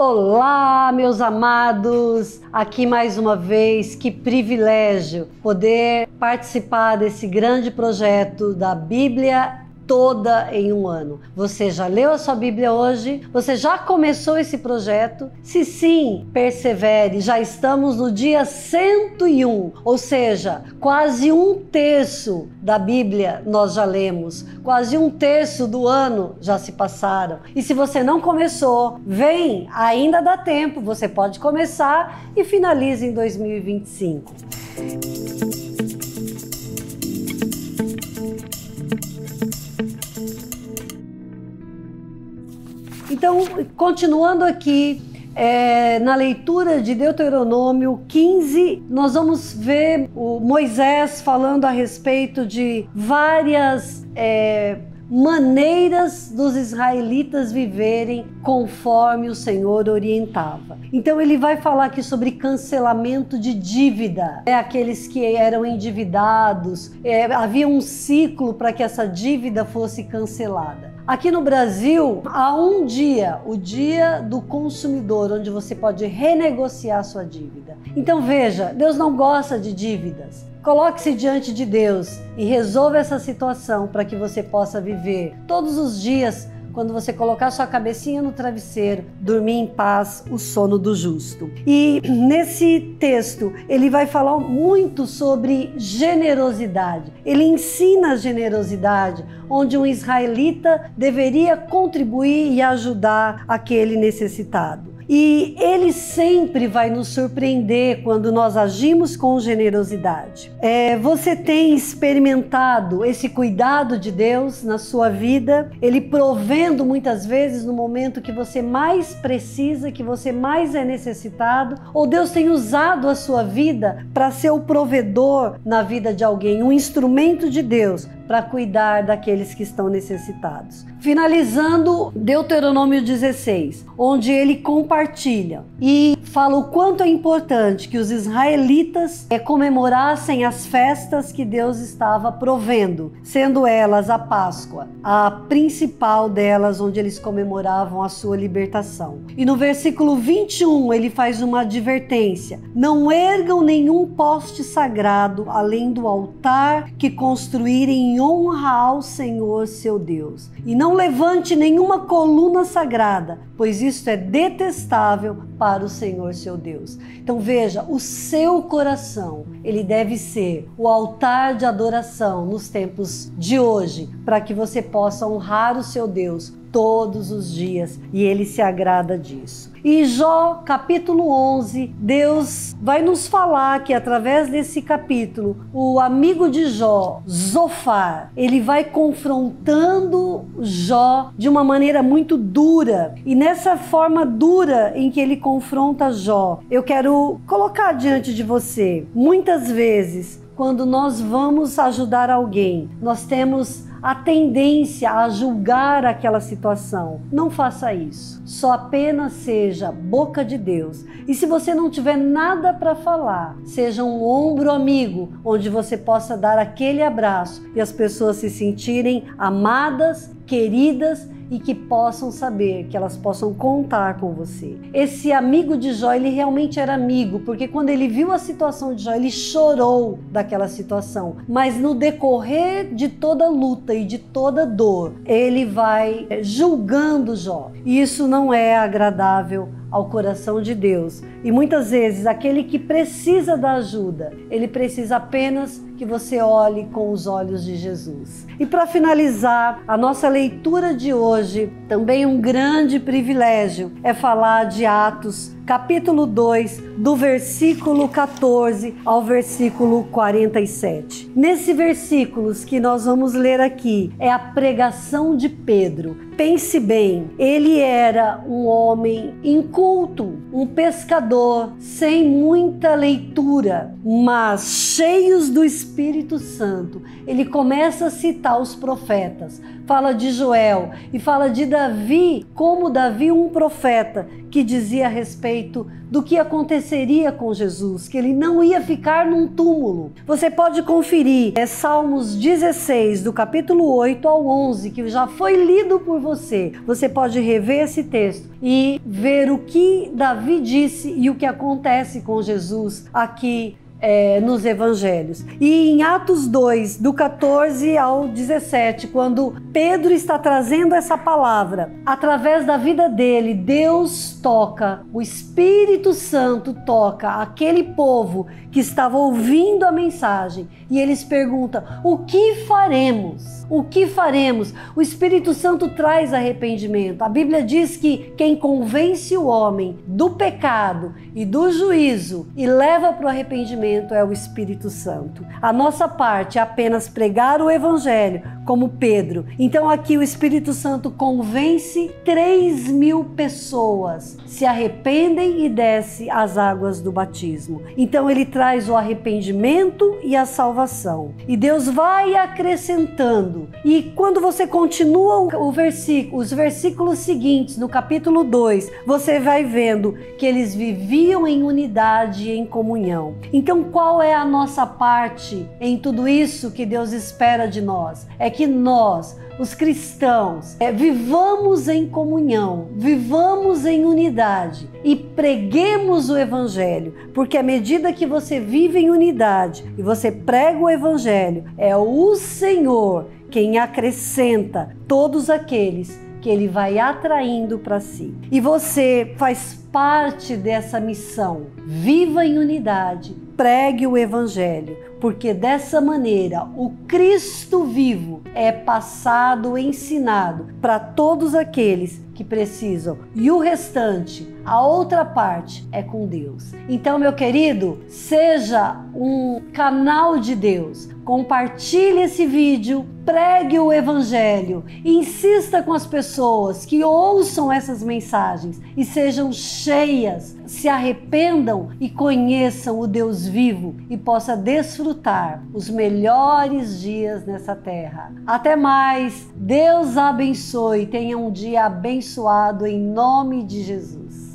Olá, meus amados! Aqui mais uma vez, que privilégio poder participar desse grande projeto da Bíblia toda em um ano. Você já leu a sua Bíblia hoje? Você já começou esse projeto? Se sim, persevere. Já estamos no dia 101, ou seja, quase um terço da Bíblia nós já lemos. Quase um terço do ano já se passaram. E se você não começou, vem, ainda dá tempo. Você pode começar e finaliza em 2025. Então, continuando aqui na leitura de Deuteronômio 15, nós vamos ver o Moisés falando a respeito de várias maneiras dos israelitas viverem conforme o Senhor orientava. Então ele vai falar aqui sobre cancelamento de dívida, aqueles que eram endividados, havia um ciclo para que essa dívida fosse cancelada. Aqui no Brasil, há um dia, o dia do consumidor, onde você pode renegociar sua dívida. Então veja, Deus não gosta de dívidas. Coloque-se diante de Deus e resolva essa situação para que você possa viver todos os dias, quando você colocar sua cabecinha no travesseiro, dormir em paz o sono do justo. E nesse texto, ele vai falar muito sobre generosidade. Ele ensina a generosidade, onde um israelita deveria contribuir e ajudar aquele necessitado. E ele sempre vai nos surpreender quando nós agimos com generosidade. Você tem experimentado esse cuidado de Deus na sua vida? Ele provendo muitas vezes no momento que você mais precisa, que você mais é necessitado? Ou Deus tem usado a sua vida para ser o provedor na vida de alguém, um instrumento de Deus para cuidar daqueles que estão necessitados? Finalizando Deuteronômio 16, onde ele compartilha e fala o quanto é importante que os israelitas comemorassem as festas que Deus estava provendo, sendo elas a Páscoa, a principal delas, onde eles comemoravam a sua libertação. E no versículo 21 ele faz uma advertência: não ergam nenhum poste sagrado além do altar que construírem em honra ao Senhor seu Deus, e não levante nenhuma coluna sagrada, pois isto é detestável para o Senhor seu Deus. Então veja, o seu coração, ele deve ser o altar de adoração nos tempos de hoje, para que você possa honrar o seu Deus todos os dias, e ele se agrada disso. E Jó, capítulo 11, Deus vai nos falar que através desse capítulo, o amigo de Jó, Zofar, ele vai confrontando Jó de uma maneira muito dura. E nessa forma dura em que ele confronta Jó, eu quero colocar diante de você, muitas vezes, quando nós vamos ajudar alguém, nós temos a tendência a julgar aquela situação. Não faça isso. Só apenas seja boca de Deus. E se você não tiver nada para falar, seja um ombro amigo, onde você possa dar aquele abraço e as pessoas se sentirem amadas, queridas, e que possam saber, que elas possam contar com você. Esse amigo de Jó, ele realmente era amigo, porque quando ele viu a situação de Jó, ele chorou daquela situação. Mas no decorrer de toda luta e de toda dor, ele vai julgando Jó. E isso não é agradável ao coração de Deus. E muitas vezes aquele que precisa da ajuda, ele precisa apenas que você olhe com os olhos de Jesus. E para finalizar a nossa leitura de hoje, também um grande privilégio é falar de Atos, capítulo 2, do versículo 14 ao versículo 47. Nesses versículos que nós vamos ler aqui, é a pregação de Pedro. Pense bem, ele era um homem inculto, um pescador, sem muita leitura, mas cheios do Espírito Santo. Ele começa a citar os profetas, fala de Joel e fala de Davi, como Davi, um profeta, que dizia a respeito do que aconteceria com Jesus, que ele não ia ficar num túmulo. Você pode conferir, Salmos 16, do capítulo 8 ao 11, que já foi lido por você. Você pode rever esse texto e ver o que Davi disse e o que acontece com Jesus aqui nos evangelhos. E em Atos 2, do 14 ao 17, quando Pedro está trazendo essa palavra, através da vida dele, Deus toca, o Espírito Santo toca aquele povo que estava ouvindo a mensagem e eles perguntam: o que faremos? O que faremos? O Espírito Santo traz arrependimento. A Bíblia diz que quem convence o homem do pecado e do juízo e leva para o arrependimento é o Espírito Santo. A nossa parte é apenas pregar o Evangelho, como Pedro. Então aqui o Espírito Santo convence 3.000 pessoas, se arrependem e desce as águas do batismo. Então ele traz o arrependimento e a salvação. E Deus vai acrescentando. E quando você continua os versículos seguintes, no capítulo 2, você vai vendo que eles viviam em unidade e em comunhão. Então, qual é a nossa parte em tudo isso que Deus espera de nós? É que nós, os cristãos, vivamos em comunhão, vivamos em unidade e preguemos o Evangelho, porque à medida que você vive em unidade e você prega o Evangelho, é o Senhor quem acrescenta todos aqueles que Ele vai atraindo para si. E você faz parte dessa missão. Viva em unidade, pregue o Evangelho, porque dessa maneira o Cristo vivo é passado, ensinado para todos aqueles que precisam. E o restante, a outra parte, é com Deus. Então, meu querido, seja um canal de Deus. Compartilhe esse vídeo, pregue o Evangelho, insista com as pessoas que ouçam essas mensagens e sejam cheias, se arrependam e conheçam o Deus vivo e possa desfrutar os melhores dias nessa terra. Até mais, Deus abençoe, tenha um dia abençoado em nome de Jesus.